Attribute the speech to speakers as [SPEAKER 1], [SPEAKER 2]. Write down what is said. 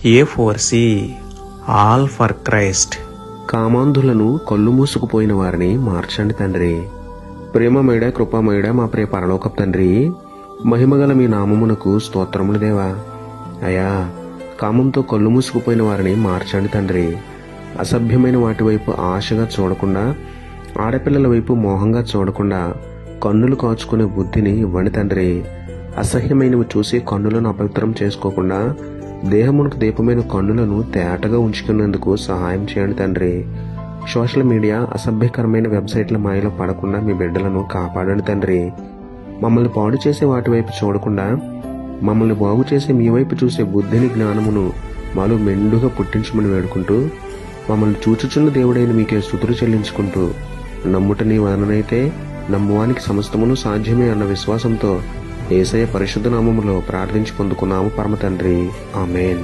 [SPEAKER 1] A4C all for Christ.
[SPEAKER 2] కామాంధులను కళ్ళు మూసుకుపోయిన వారిని మార్చండి తండ్రి. ప్రేమమేడ కృపామేడ మా ప్రియ పరలోకపు తండ్రి, మహిమగల మీ నామమునకు స్తోత్రములు దేవా. అయా, కామంతో కళ్ళు మూసుకుపోయిన వారిని మార్చండి తండ్రి. అసభ్యమైన వాటి వైపు ఆశగా చూడకుండా, ఆడపిల్లల వైపు మోహంగా చూడకుండా కన్నులు కాచుకునే బుద్ధిని ఇవ్వండి తండ్రి. అసహ్యమైనవి చూసి కన్నులను అపవిత్రం చేసుకోకుండా దేహమునకు దీపమైన కన్నులను తేటగా ఉంచుకునేందుకు సహాయం చేయండి తండ్రి. సోషల్ మీడియా, అసభ్యకరమైన వెబ్సైట్ల మాయలో పడకుండా మీ బిడ్డలను కాపాడండి తండ్రి. మమ్మల్ని పాడు చేసే వాటి వైపు చూడకుండా మమ్మల్ని బాగు చేసే మీ వైపు చూసే బుద్ధిని, జ్ఞానమును మాలో మెండుగా పుట్టించమని వేడుకుంటూ, మమ్మల్ని చూచుచున్న దేవుడైన మీకే స్తుతులు చెల్లించుకుంటూ, నమ్ముట నీ వలనైతే నమ్మువానికి సమస్తమును సాధ్యమే అన్న విశ్వాసంతో యేసయ్య పరిశుద్ధ నామములో ప్రార్థించి పొందుకున్నాము పరమ తండ్రి. ఆమేన్.